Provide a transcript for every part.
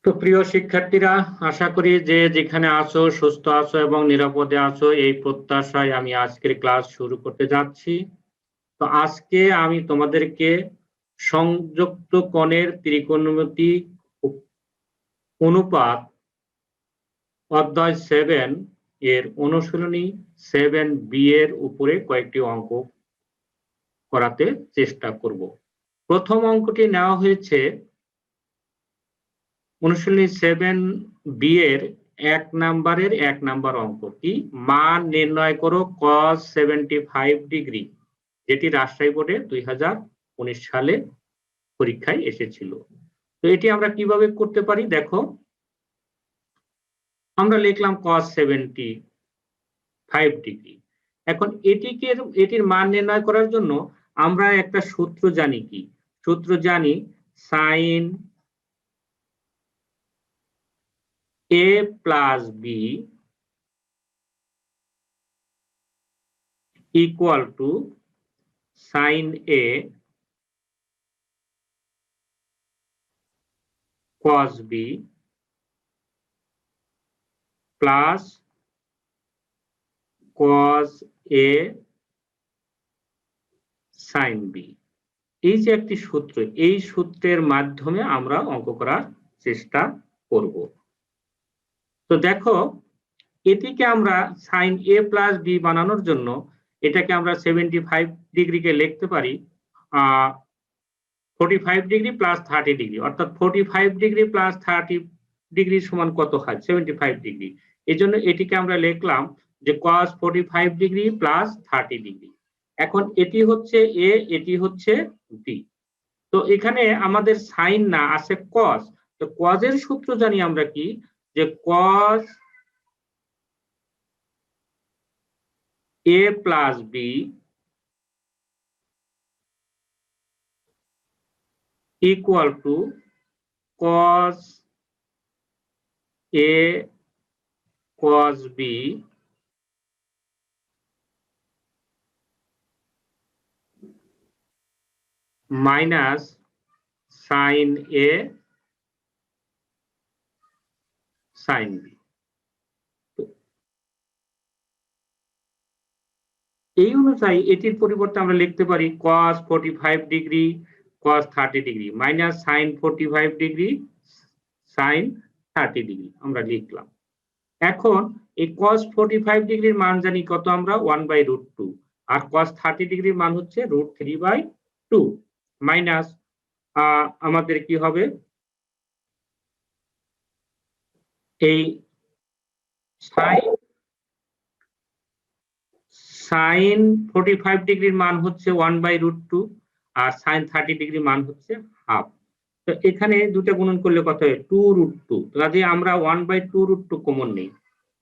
তো প্রিয় শিক্ষার্থীরা, আশা করি যে যেখানে আছো সুস্থ আছো এবং নিরাপদে আছো, এই প্রত্যাশায় আমি আজকের ক্লাস শুরু করতে যাচ্ছি। তো আজকে আমি তোমাদেরকে সংযুক্ত কোণের ত্রিকোণমিতি অনুপাত অধ্যায় 7 এর অনুশীলনী 7B এর উপরে কয়েকটি অঙ্ক করাতে চেষ্টা করব। প্রথম অঙ্কটি নেওয়া হয়েছে অনুশীলনী 7B এর 1 নাম্বার অঙ্কটি, মান নির্ণয় করো cos 75 ডিগ্রি, যেটি রাজশাহী বোর্ডে 2019 সালে পরীক্ষায় এসেছিল। তো এটি আমরা কিভাবে করতে পারি দেখো, আমরা লিখলাম cos 75 ডিগ্রি। এখন এটির মান নির্ণয় করার জন্য আমরা একটা সূত্র জানি। কি সূত্র জানি? sin a plus b equal to sin a cos b plus cos a sin b। এই যে একটি সূত্র, এই সূত্রের মাধ্যমে আমরা অঙ্ক করার চেষ্টা করব। তো দেখো, এটিকে আমরা sin a plus b বানানোর জন্য এটাকে আমরা 75 ডিগ্রিকে লিখতে পারি 45 ডিগ্রি প্লাস 30 ডিগ্রি, অর্থাৎ 45 ডিগ্রি প্লাস 30 ডিগ্রি সমান কত হয়? 75 ডিগ্রি। এই জন্য এটিকে আমরা লিখলাম যে cos 45 ডিগ্রি প্লাস 30 ডিগ্রি। এখন এটি হচ্ছে a, এটি হচ্ছে b। তো এখানে আমাদের সাইন না, আছে cos। তো cos এর সূত্র জানি আমরা কি, যে cos a plus b equal to cos a cos b minus sin a sin b। এই অনুযায়ী এটির পরিবর্তে আমরা লিখতে পারি cos 45 degree cos 30 degree minus sin 45 degree sin 30 degree আমরা লিখলাম। এখন এই cos 45 ডিগ্রির মান জানি কত? আমরা 1/√2, আর cos 30 ডিগ্রির মান হচ্ছে √3/2 মাইনাস আমাদের কি হবে, এই sin 45 ডিগ্রির মান হচ্ছে 1/√2 আর sin 30 ডিগ্রির মান হচ্ছে হাফ। তো এখানে দুটো গুণন করলে কত হয়? 2√2। কাজে আমরা 1/2√2 কমন নেই।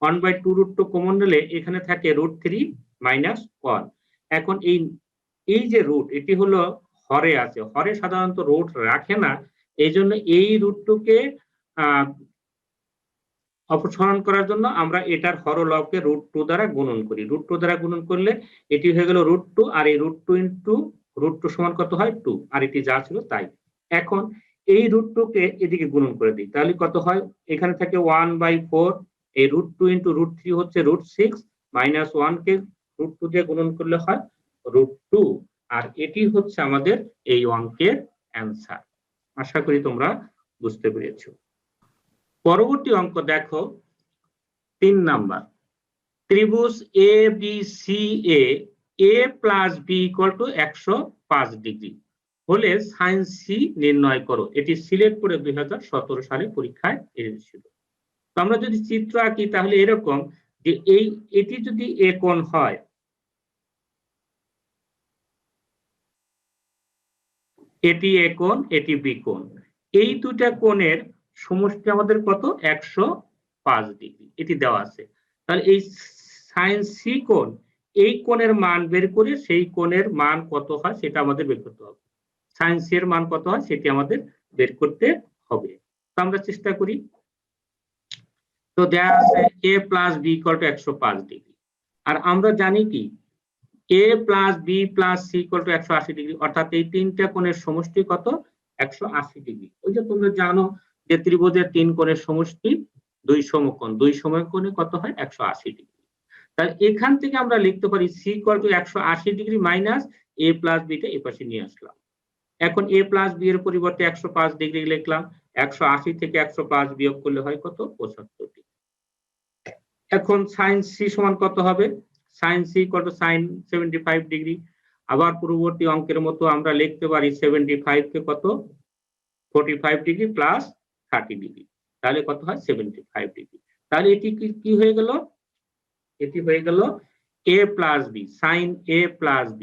1/2√2 কমন নিলে এখানে থাকে √3 মাইনাস 1। এখন এই যে রুট, এটি হলো হরে আছে, হরে সাধারণত রুট রাখে না। এই জন্য এই রুটটুকে অপসারণ করার জন্য আমরা এটার হরলবকে √2 দ্বারা গুণন করি। √2 দ্বারা গুণন করলে এটি হয়ে গেল √2, আর এই √2 ইন্টু √2 সমান কত হয়? 2। আর এটি যা ছিল তাই। এখন এই √2 কে এদিকে গুণন করে দিই, তাহলে কত হয়? এখানে থাকে 1/4, এই √2 ইন্টু √3 হচ্ছে √6 মাইনাস 1 কে √2 দিয়ে গুণন করলে হয় √2। আর এটি হচ্ছে আমাদের এই অঙ্কের অ্যান্সার। আশা করি তোমরা বুঝতে পেরেছো। পরবর্তী অঙ্ক দেখো, 3 নাম্বার। ত্রিভুজ A B C A a plus B equal to 105 degree হলে সাইন সি নির্ণয় করো। এটি সিলেট করে 2017 সালে পরীক্ষায় এসেছিল। তো আমরা যদি চিত্র আঁকি তাহলে এরকম, যে এটি যদি এ কোণ হয়, এটি এ কোণ, এটি বি কোণ, এই দুটা কোণের সমষ্টি আমাদের কত? 105 ডিগ্রি, এটি দেওয়া আছে। তাহলে এই সাইন সি কোণ, এই কোণের মান বের করে সেই কোণের মান কত হয় সেটা আমাদের বের করতে হবে। সাইন সি এর মান কত হয় সেটি আমাদের বের করতে হবে। তো আমরা চেষ্টা করি। তো দেওয়া আছে a plus B equal to 105 degree, আর আমরা জানি কি a plus B plus C equal to 180 degree, অর্থাৎ এই তিনটা কোণের সমষ্টি কত? 180 ডিগ্রি। ওই যে তোমরা জানো যে ত্রিভুজের 3 কোণের সমষ্টি 2 সমকোণ, 2 সমকোণে কত হয় 180 ডিগ্রি। তাহলে এখান থেকে আমরা লিখতে পারি c = 180 degree minus a plus b টা এপাশে নিয়ে আসলাম। এখন a প্লাস b এর পরিবর্তে 105 ডিগ্রি লিখলাম। 180 থেকে 105 বিয়োগ করলে হয় কত 75 ডিগ্রি। এখন sin c সমান কত হবে? sin c = sin 75 degree. আবার পূর্ববর্তী অঙ্কের মতো আমরা লিখতে পারি 75 কে কত 45 ডিগ্রি প্লাস 30 ডিগ্রি, তাহলে কত হয় 75 ডিগ্রি। তাহলে এটি কি হয়ে গেল? এটি হয়ে গেল a plus b, sin a plus b।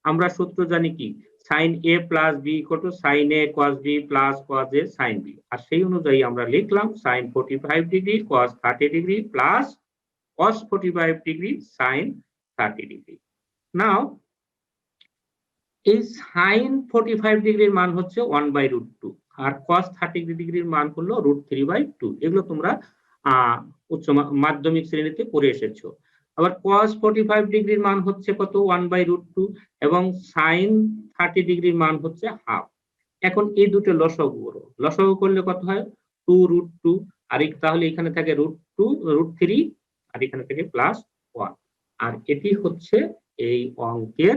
আমরা সূত্র জানি কি sin a plus b = sin a cos b plus cos a sin b। আর সেই অনুযায়ী আমরা লিখলাম sin 45 degree cos 30 degree plus cos 45 degree sin 30 degree. Now এই sin 45 ডিগ্রির মান হচ্ছে 1/√2 আর cos 30 ডিগ্রির মান হলো √3/2। এগুলো তোমরা উচ্চ মাধ্যমিক শ্রেণীতে পড়ে এসেছো। আবার cos 45 ডিগ্রির মান হচ্ছে কত 1/√2 এবং sin 30 ডিগ্রির মান হচ্ছে হাফ। এখন এই দুটো লসাগু করো, লসাগু করলে কত হয় 2√2 আর তাহলে এখানে থাকে √2 √3 আর এখানে থাকে +1। আর এটি হচ্ছে এই অঙ্কের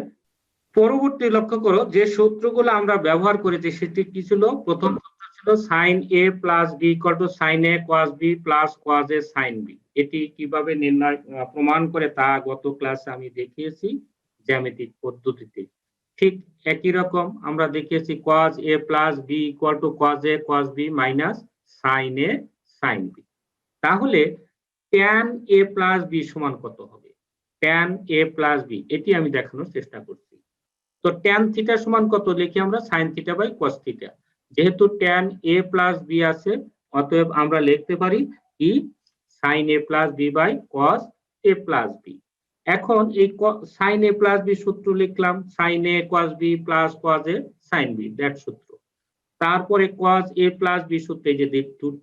পরবর্তী। লক্ষ্য করো যে সূত্রগুলো আমরা ব্যবহার করেছি সেটি কি ছিল? প্রথম সূত্র ছিল sin a plus b = sin a cos b plus cos a sin b। এটি কিভাবে নির্ণয় প্রমাণ করে তা গত ক্লাসে আমি দেখিয়েছি জ্যামিতিক পদ্ধতিতে। ঠিক একই রকম আমরা দেখিয়েছি cos a plus b = cos a cos b minus sin a sin b। তাহলে tan a প্লাস b সমান কত হবে? tan a প্লাস b এটি আমি দেখানোর চেষ্টা করছি। তো tan থিটা সমান কত লিখি আমরা sin θ/cos θ। যেহেতু tan a প্লাস b আছে অতএব আমরা লিখতে পারি কি sin a plus b/cos a plus b। এখন এই sin a প্লাস b সূত্র লিখলাম sin a cos b plus cos a sin b, that সূত্র। তারপরে cos a প্লাস b সূত্রে যে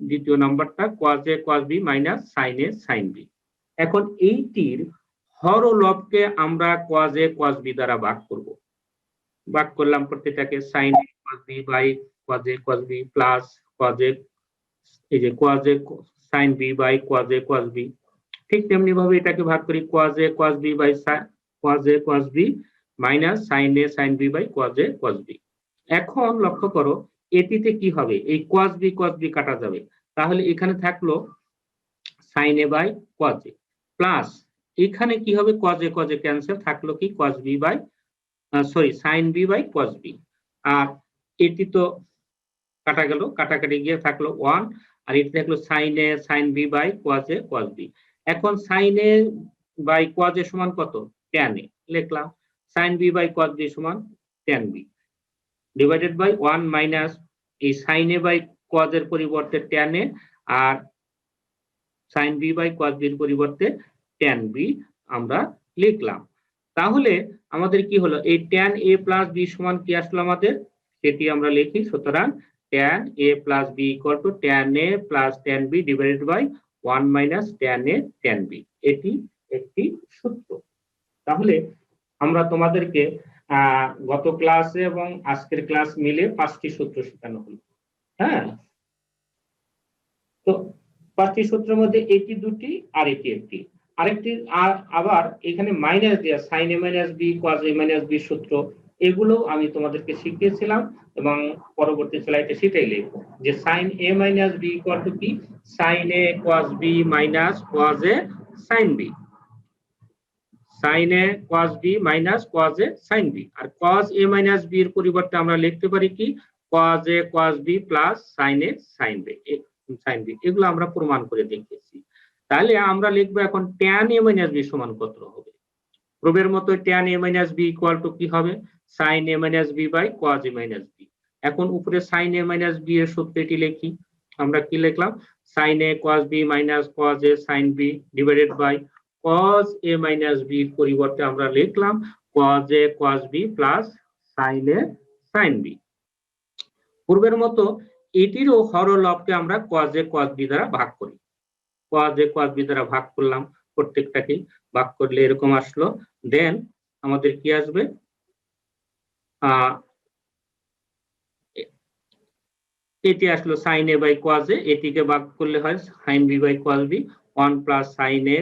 দ্বিতীয় নাম্বারটা cos a cos b minus sin a sin b। এখন এইটির হরলবকে আমরা cos a cos b দ্বারা ভাগ করব। ভাগ করলাম প্রত্যেকটাকে sin a cos b by cos a cos b plus cos a এই যে cos a sin b by cos a cos b। ঠিক তেমনি ভাবে এটাকে ভাগ করি cos a cos b by cos a cos b minus sin a sin b by cos a cos b। এখন লক্ষ্য করো এটিতে কি হবে? এই cos b কাটা যাবে, তাহলে এখানে থাকলো sin a by cos a plus এখানে কি হবে cos a ক্যান্সেল, থাকলো কি cos b by sin b by cos b। আর এটি তো কাটা গেল, কাটাকাটি গিয়ে থাকলো 1 আর এটি থাকলো sin a sin b by cos a cos b। এখন sin a by cos a সমান কত? tan a লিখলাম। sin b by cos b সমান tan b divided by 1 minus এই sin a বাই cos এর পরিবর্তে tan a আর sin b by cos b এর পরিবর্তে tan b আমরা লিখলাম। তাহলে আমাদের কি হলো? এই tan a প্লাস b সমান কি আসলো আমাদের? সেটি আমরা লিখি। সুতরাং tan a plus b = tan a plus tan b divided by 1 minus tan a tan b। এটি একটি সূত্র। তাহলে আমরা তোমাদেরকে গত ক্লাসে এবং আজকের ক্লাস মিলে 5টি সূত্র শেখানো হলো। হ্যাঁ, তো 5টি সূত্রের মধ্যে এটি দুটি আর এটি একটি। আরেকটি আবার এখানে মাইনাস দেয়া sin a minus b cos a minus b সূত্র, এগুলো আমি তোমাদেরকে শিখিয়েছিলাম এবং পরবর্তী স্লাইডে সেটাই লিখব যে sin a মাইনাস b = কি sin a cos b minus cos a sin b। sin a cos b minus cos a sin b। আর cos a মাইনাস b এর পরিবর্তে আমরা লিখতে পারি কি cos a cos b plus sin a sin b। এগুলো আমরা প্রমাণ করে দেখিয়েছি। তাহলে আমরা লিখবো এখন tan a মাইনাস b সমান কত হবে? প্রবের মতো tan a মাইনাস b = কি হবে? sin a minus b by cos a minus b। এখন উপরে sin a মাইনাস b এর সূত্রটি লিখি। আমরা কি লিখলাম? sin a cos b minus cos a sin b divided by cos a minus b এর পরিবর্তে আমরা লিখলাম cos a cos b plus sin a sin b। পূর্বের মতো এটিরও হরলবকে আমরা cos a cos b দ্বারা ভাগ করি। cos a cos b দ্বারা ভাগ করলাম, প্রত্যেকটাকে ভাগ করলে এরকম আসলো। দেন আমাদের কি আসবে? এটি আসলো sine A by cos A, এটিকে ভাগ করলে হয় sine B by cos B, 1 plus sine A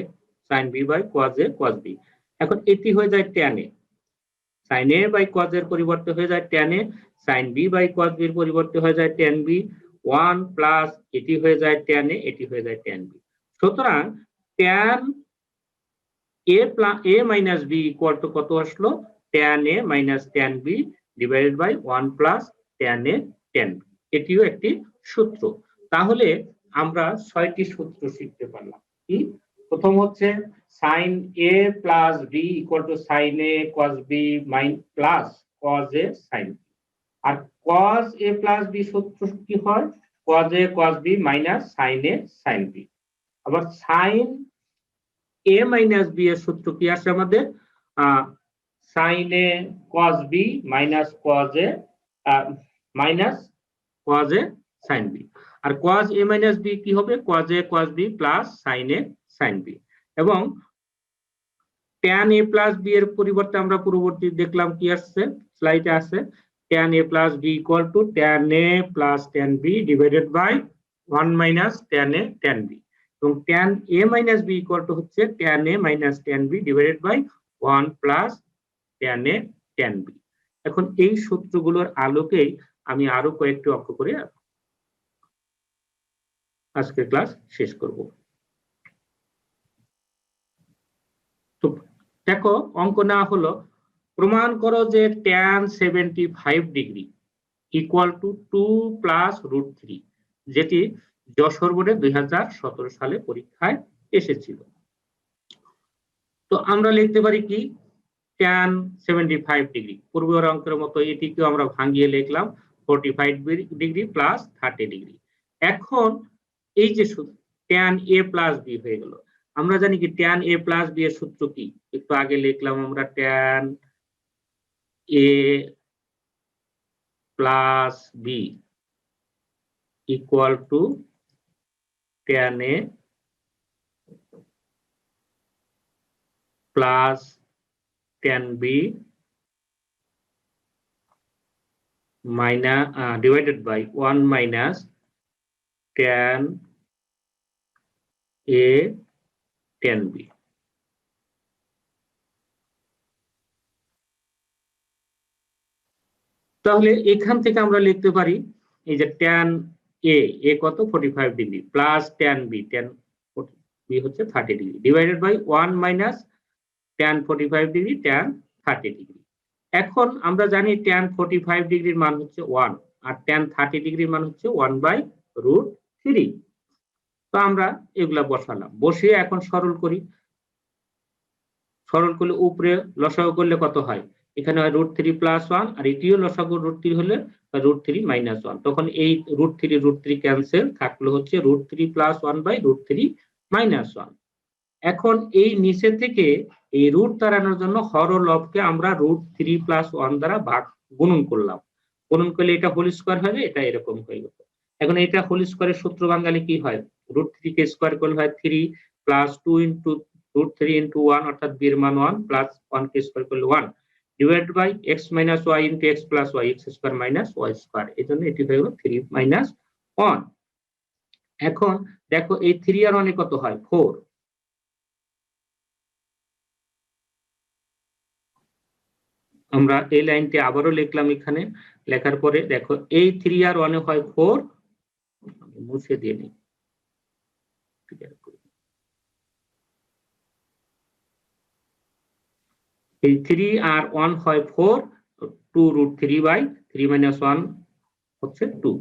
sine B by cos A cos B. এখন এটি হয়ে যায় tan A, sine A by cos এর পরিবর্তে হয়ে যায় tan A, sine B by cos বির পরিবর্তে হয়ে যায় ট্যান বি, 1 প্লাস এটি হয়ে যায় ট্যান এ, এটি হয়ে যায় ট্যান বি। সুতরাং tan A minus B equal to কত আসলো, tan A minus tan B divided by 1 plus tan A tan B. এটিও একটি সূত্র। তাহলে আমরা 6টি সূত্র শিখতে পারলাম। কি? প্রথম হচ্ছে sine A plus B equal to sine A cos B plus cos A sine B. আর কজ এ প্লাস বি সূত্র কি হয়, cos A cos B minus sine A sine B. আবার সাইন এ মাইনাস বি এর সূত্র কি আসে আমাদের, sine A cos B minus cos A sine B. আর কজ এ মাইনাস বি কি হবে, cos A cos B plus sine A sine B. এবং ট্যান এ প্লাস বি এর পরিবর্তে আমরা পূর্ববর্তী দেখলাম কি আসছে, স্লাইডে আছে tan A plus B equal to tan A plus tan B divided by 1 minus tan A tan B. এবং tan A minus B equal to হচ্ছে tan A minus tan B divided by 1 plus tan A tan B. এখন এই সূত্রগুলোর আলোকেই আমি আরো কয়েকটি অঙ্ক করে আজকের ক্লাস শেষ করব। তো দেখো অঙ্ক না হলো, প্রমাণ করো যে tan 75 degree equal to 2 plus √3, যেটি যশোর বোর্ডে 2017 সালে পরীক্ষায় এসেছিল। তো আমরা লিখতে পারি কি, tan 75 ডিগ্রি পূর্বের অঙ্কের মতো এটিকেও আমরা ভাঙিয়ে লিখলাম 45 ডিগ্রি প্লাস 30 ডিগ্রি। এখন এই যে tan a প্লাস b হয়ে গেল, আমরা জানি কি tan a প্লাস b এর সূত্র কি, একটু আগে লিখলাম আমরা tan a plus b equal to tan a plus tan b minus divided by 1 minus tan a tan b। তাহলে এখান থেকে আমরা লিখতে পারি এই যে tan a কত 45 ডিগ্রি প্লাস tan b হচ্ছে 30 degree divided by 1 minus tan 45 degree tan 30 degree. এখন আমরা জানি tan 45 ডিগ্রির মান হচ্ছে 1 আর tan 30 ডিগ্রির মান হচ্ছে 1/√3। তো আমরা এগুলা বসালাম, বসিয়ে এখন সরল করি। সরল করলে উপরে লসাগু করলে কত হয়, এখানে হয় √3 প্লাস 1 আর এটিও লসাগু √3 হলে √3 মাইনাস 1। তখন এই √3 ক্যান্সেল, থাকলো হচ্ছে √3 প্লাস 1/√3 মাইনাস 1। এখন এই নিচে থেকে এই রুট তাড়ানোর জন্য হর ও লবকে আমরা √3 প্লাস 1 দ্বারা গুণন করলাম। গুণন করলে এটা হোল স্কয়ার হবে, এটা এরকম হয়ে গেল। এখন এটা হোল স্কয়ারের সূত্র বাঙালি কি হয়, √3 কে স্কয়ার করলে হয় 3 প্লাস 2 ইনটু √3 ইনটু 1 অর্থাৎ b এর মান 1 প্লাস 1 কে স্কয়ার করলে 1 divided by x minus y into x plus y x square minus y square. এজন্য এটি হয়ে গেল 3 মাইনাস 1। এখন দেখো এই 3 আর 1 কত হয় 4। আমরা এই লাইনটি আবারও লিখলাম, এখানে লেখার পরে দেখো এই 3 আর 1 হয় 4, মুছে দিয়ে নিই। এই 3 আর 1 হয় 4, 2√3/3 মাইনাস 1 হচ্ছে 2।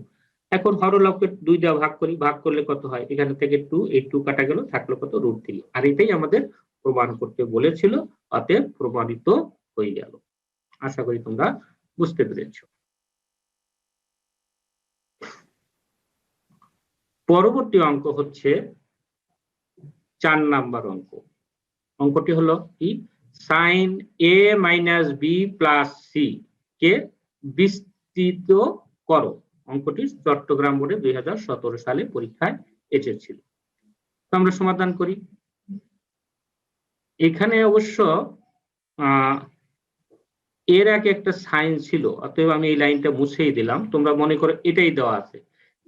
এখন হরলবকে 2 দিয়ে ভাগ করি, ভাগ করলে কত হয়, এখানে থেকে 2 এই 2 কাটা গেল, থাকলো কত √3। আর এটাই আমাদের প্রমাণ করতে বলেছিল, অতএব প্রমাণিত হয়ে গেল। আশা করি তোমরা বুঝতে পেরেছ। পরবর্তী অঙ্ক হচ্ছে 4 নাম্বার অঙ্ক। অঙ্কটি হলো কি, sine a minus b plus c কে বিস্তৃত করো। অঙ্কটি চট্টগ্রাম বোর্ডে 2017 সালে পরীক্ষায় এসেছিল। তো আমরা সমাধান করি। এখানে অবশ্য এর আগে একটা সাইন ছিল, অতএব আমি এই লাইনটা মুছেই দিলাম। তোমরা মনে করো এটাই দেওয়া আছে,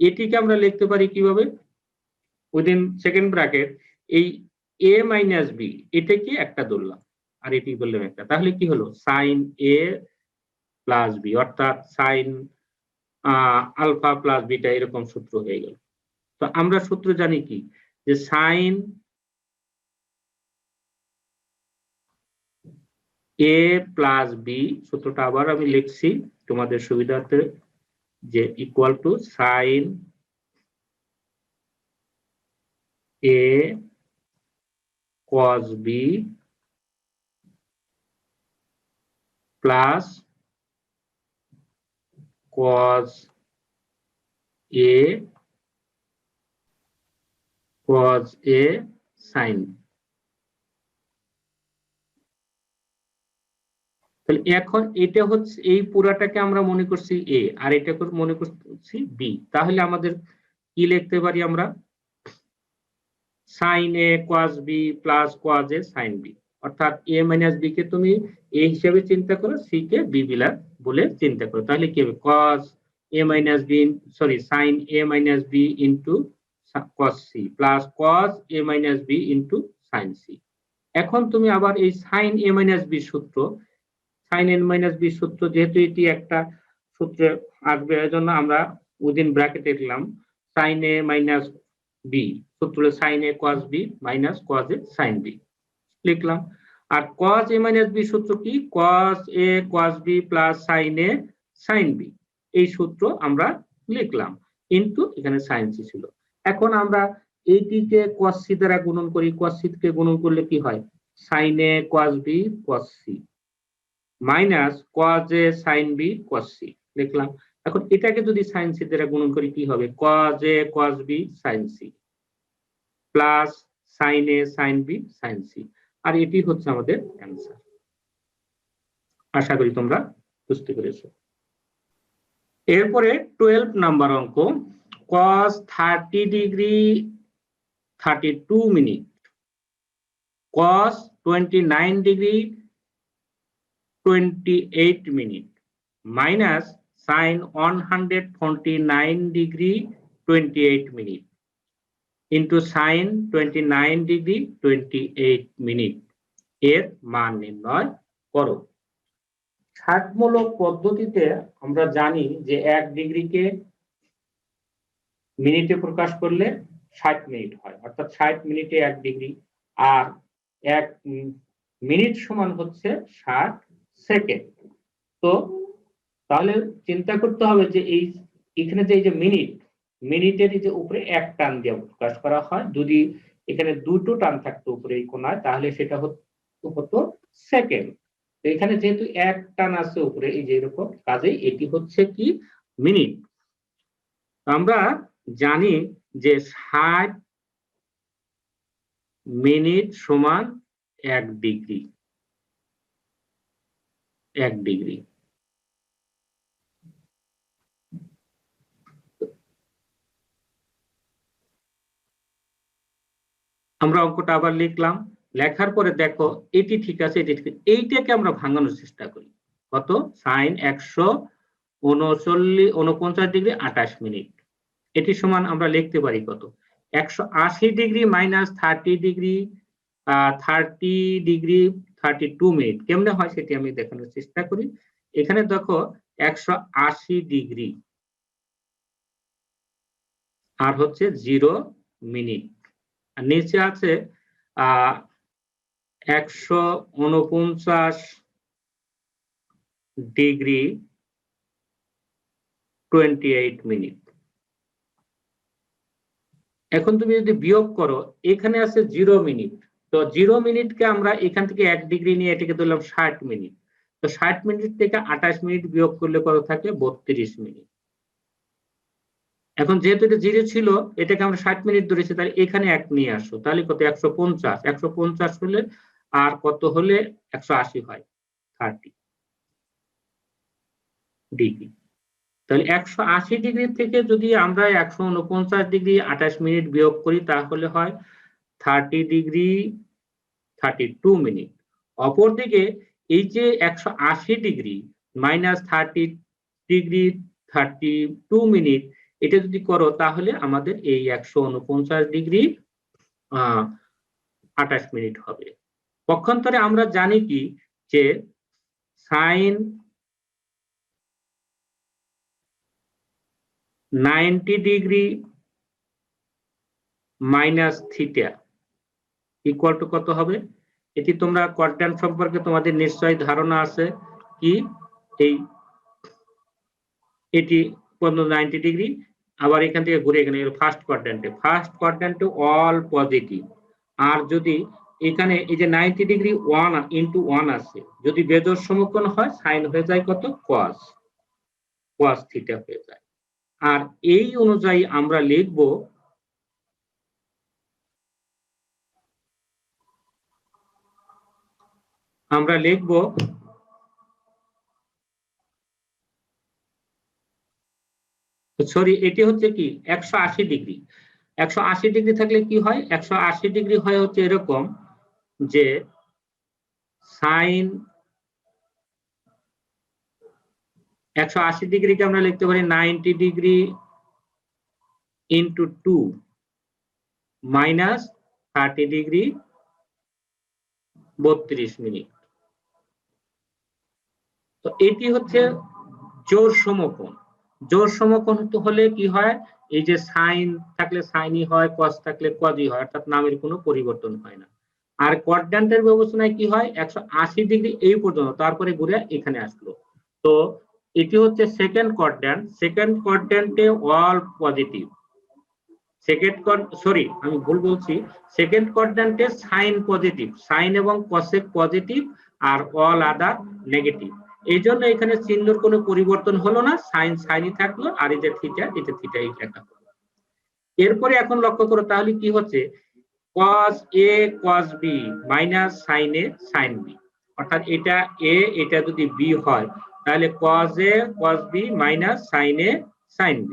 এটিকে আমরা লিখতে পারি কিভাবে, উইদিন সেকেন্ড ব্র্যাকেট এই a মাইনাস বি এটাকে একটা ধরলাম আর এটি বললাম একটা, তাহলে কি হলো সাইন এ প্লাস বি, অর্থাৎ সাইন আলফা প্লাস বিটা এরকম সূত্র হয়ে গেল। তো আমরা সূত্র জানি কি, যে সাইন এ প্লাস বি, সূত্রটা আবার আমি লিখছি তোমাদের সুবিধার্থে, যে equal to sine A cos B plus cos A sin। তাহলে এখন এটা হচ্ছে এই পুরাটাকে আমরা মনে করছি A আর এটা মনে করছি B, তাহলে আমাদের কি লিখতে পারি আমরা, sin A cos B plus cos A sin B, অর্থাৎ A মাইনাস B কে তুমি A হিসেবে চিন্তা করো, C কে B বলে চিন্তা করো, তাহলে কি হবে cos A minus B, sorry sin A minus B into cos C plus cos A minus B into sin C। এখন তুমি আবার এই sin A minus B সূত্র, sin A minus B সূত্র যেহেতু এটি একটা সূত্রে আসবে, এজন্য আমরা উইদিন ব্র্যাকেটে লিখলাম sin A minus B, সূত্র হলো sin A cos B minus cos A sin B লিখলাম। আর cos A minus B সূত্র কি, cos A cos B plus sin A sin B, এই সূত্র আমরা লিখলাম, কিন্তু এখানে sin C ছিল। এখন আমরা এইটিকে cos C দ্বারা গুণন করি, cos C কে গুণন করলে কি হয়, sin A cos B cos C minus cos A sin B cos C লিখলাম। এখন এটাকে যদি sin C দ্বারা গুণন করি কি হবে, cos A cos B sin C plus sin A sin B sin C, আর এটি হচ্ছে আমাদের অ্যান্সার। আশা করি তোমরা বুঝতে পেরেছো। এরপরে 12 নাম্বার অঙ্ক, cos 30 degree 32 minute, cos 29 degree 28 minute minus sin 149 degree 28 minute into sin 29 degree 28 minute এর মান নির্ণয় করো। ষাটমূলক পদ্ধতিতে আমরা জানি যে 1 ডিগ্রিকে মিনিটে প্রকাশ করলে 60 মিনিট হয়, অর্থাৎ 60 মিনিটে 1 ডিগ্রি, আর 1 মিনিট সমান হচ্ছে 60 সেকেন্ড। তো তাহলে চিন্তা করতে হবে যে এখানে যে মিনিটের যে উপরে 1 টান দিয়ে প্রকাশ করা হয়, যদি এখানে দুটো টান থাকতো উপরে এই কোণায়, তাহলে সেটা হতো সেকেন্ড। এখানে যেহেতু 1 টান আছে উপরে এই যে এরকম, কাজেই এটি হচ্ছে কি মিনিট। আমরা জানি যে 60 মিনিট সমান 1 ডিগ্রি, 1 ডিগ্রি। আমরা অঙ্কটা আবার লিখলাম, লেখার পরে দেখো এটি ঠিক আছে, এইটাকে আমরা ভাঙানোর চেষ্টা করি। কত, sin 149 ডিগ্রি 28 মিনিট, এটি সমান আমরা লিখতে পারি কত, 180 ডিগ্রি মাইনাস 30 ডিগ্রি 32 মিনিট। কেমনে হয় সেটি আমি দেখানোর চেষ্টা করি। এখানে দেখো 180 ডিগ্রি আর হচ্ছে 0 মিনিট, আর নিচে আছে 149 ডিগ্রি 28 মিনিট। এখন তুমি যদি বিয়োগ করো, এখানে আছে 0 মিনিট, তো 0 মিনিটকে আমরা এখান থেকে 1 ডিগ্রি নিয়ে এটাকে ধরলাম 60 মিনিট, তো 60 মিনিট থেকে 28 মিনিট বিয়োগ করলে কত থাকে, 32 মিনিট। এখন যেহেতু এটা 0 ছিল, এটাকে আমরা 60 মিনিট ধরেছি, তাহলে এখানে 1 নিয়ে আসো, তাহলে কত, 150 হলে আর কত হলে 180 হয়, 30 ডিগ্রি। তাহলে 180 ডিগ্রি থেকে যদি আমরা 149 ডিগ্রি 28 মিনিট বিয়োগ করি, তাহলে হয় 30 ডিগ্রি 32 মিনিট। অপরদিকে এই যে 180 ডিগ্রি মাইনাস 30 ডিগ্রি 32 মিনিট, এটা যদি করো তাহলে আমাদের এই 149 ডিগ্রি 28 মিনিট হবে। পক্ষান্তরে আমরা জানি কি যে sine 90 degree minus theta equal to কত হবে? এটি তোমরা কোয়াড্র্যান্ট সম্পর্কে তোমাদের নিশ্চয়ই ধারণা আছে কি এই এটি 90 ডিগ্রি, আবার এখান থেকে ঘুরে এখানে ফার্স্ট কোয়াড্র্যান্টে অল পজিটিভ। আর যদি এখানে এই যে 90 ডিগ্রি 1 ইনটু 1 আছে, যদি বেজোড় সমকোণ হয় সাইন হয়ে যায় কত? cos থিটা হয়ে যায়। আর এই অনুযায়ী আমরা লিখব সরি, এটি হচ্ছে কি 180 ডিগ্রি। 180 ডিগ্রি থাকলে কি হয়? 180 ডিগ্রি হয় হচ্ছে এরকম যে সাইন 180 ডিগ্রিকে আমরা লিখতে পারি 90 degree into 2 minus 30 degree 32 minute. তো এটি হচ্ছে জোড় সমকোণ। জোড় সমকোণ হলে কি হয়? এই যে সাইন থাকলে সাইনই হয়, কস থাকলে কজই হয়, অর্থাৎ নামের কোনো পরিবর্তন হয় না। আর কোয়াড্র্যান্টের বিবেচনায় কি হয়? 180 ডিগ্রি এই পর্যন্ত, তারপরে ঘুরে এখানে আসলো। তো এটি হচ্ছে সেকেন্ড কোয়াড্র্যান্টে অল পজিটিভ। আমি ভুল বলছি, সেকেন্ড কোয়াড্র্যান্টে সাইন পজিটিভ, সাইন এবং কসেক পজিটিভ আর অল আদার নেগেটিভ। এই জন্য এখানে চিহ্নের কোনো পরিবর্তন হলো না, সাইনই থাকলো, আর এই যে থিটা, এটা থিটাই লেখা হলো। এরপরে এখন লক্ষ্য করো তাহলে কি হচ্ছে? cos a cos b minus sin a sin b, অর্থাৎ এটা a এটা যদি b হয় তাহলে cos a cos b minus sin a sin b।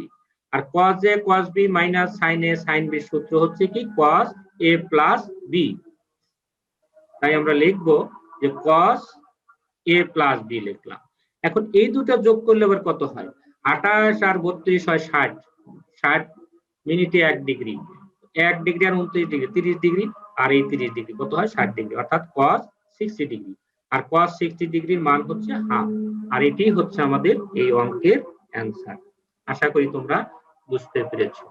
আর cos a cos b minus sin a sin b সূত্র হচ্ছে কি cos a প্লাস b। তাই আমরা লিখব যে cos a প্লাস b লিখলাম। এখন এই দুটো যোগ করলে আবার কত হয়? 28 আর 32 হয় 60। 60 মিনিটে 1 ডিগ্রি, 1 ডিগ্রি আর 29 ডিগ্রি 30 ডিগ্রি, আর এই 30 ডিগ্রি কত হয়? 60 ডিগ্রি, অর্থাৎ cos 60 ডিগ্রি। আর cos 60 ডিগ্রির মান হচ্ছে হাফ। আর এটি হচ্ছে আমাদের এই অঙ্কের অ্যান্সার। আশা করি তোমরা বুঝতে পেরেছো।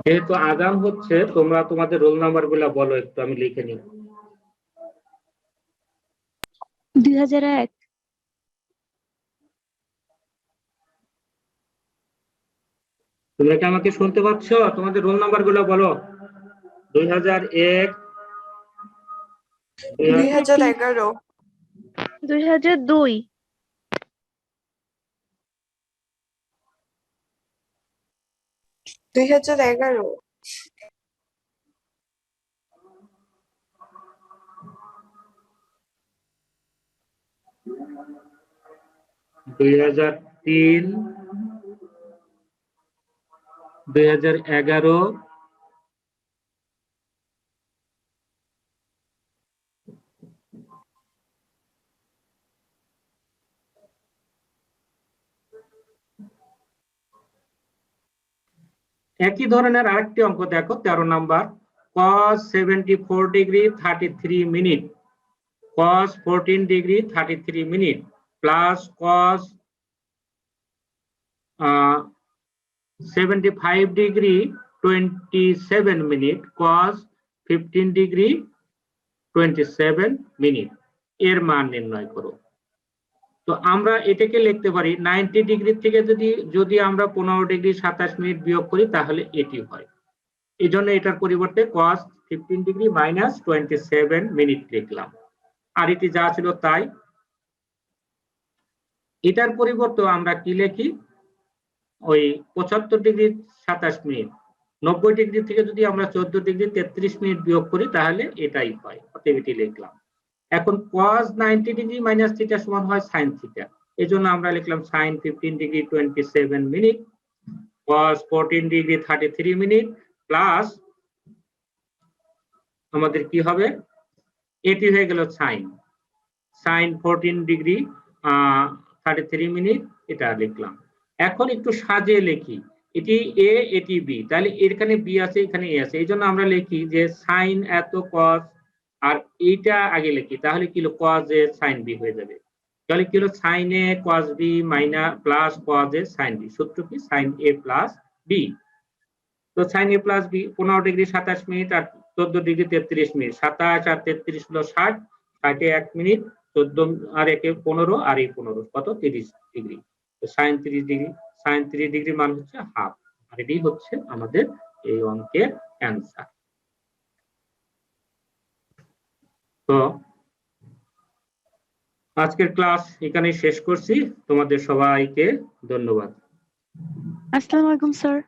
যেহেতু আগাম হচ্ছে, তোমরা তোমাদের রোল নাম্বার গুলা বলো একটু, আমি লিখে নিই। 2001। তোমরা কি আমাকে শুনতে পাচ্ছ? তোমাদের রোল নাম্বার গুলো বলো। 2001, 2011, 2002, 2011, 2003, 2011, একই ধরনের আরেকটি অঙ্ক দেখো 13 number. cos 74 degree 33 minute, cos 14 degree 33 minute plus cos 75 degree 27 minute, cos 15 degree 27 minute এর মান নির্ণয় করো। তো আমরা এটাকে লিখতে পারি 90 ডিগ্রি থেকে যদি আমরা 15 ডিগ্রি 27 মিনিট বিয়োগ করি তাহলে এটি হয়। এই জন্য এটার পরিবর্তে cos 15 ডিগ্রি মাইনাস 27 মিনিট লিখলাম। আর এটি যা ছিল তাই। এটার পরিবর্তে আমরা কি লিখি? ওই 75 ডিগ্রি 27 মিনিট, 90 ডিগ্রি থেকে যদি আমরা 14 ডিগ্রি 33 মিনিট বিয়োগ করি তাহলে এটাই হয়, অতএব এটি লিখলাম। এখন cos 90 ডিগ্রি মাইনাস থিটা সমান হয় sin থিটা, এই জন্য আমরা লিখলাম sin 15 degree 27 minute, cos 14 degree 33 minute plus আমাদের কি হবে, এটি হয়ে গেল সাইন 14 ডিগ্রি 33 মিনিট, এটা লিখলাম। এখন একটু সাজিয়ে লিখি, এটি এ এটি বি, তাহলে এখানে বি আছে এখানে এ আছে, এই জন্য আমরা লিখি যে সাইন এত কস, আর এইটা আগে লিখি, তাহলে কি হলো কস এ সাইন বি হয়ে যাবে। তাহলে কি হলো sine A cos B minus plus cos A sine B, সূত্র কি সাইন এ প্লাস বি। তো sine A plus B 15 degree 27 minute আর 14 ডিগ্রি 33 মিনিট, 27 আর 33 হলো 60, 60 এ 1 মিনিট, 14 আর 1 এ 15 আর এই 15 কত 30 ডিগ্রি। তো সাইন 30 ডিগ্রি, সাইন 30 ডিগ্রি মান হচ্ছে হাফ, আর এটাই হচ্ছে আমাদের এই অঙ্কের অ্যান্সার। তো আজকের ক্লাস এখানে শেষ করছি, তোমাদের সবাইকে ধন্যবাদ। আসসালামু আলাইকুম স্যার।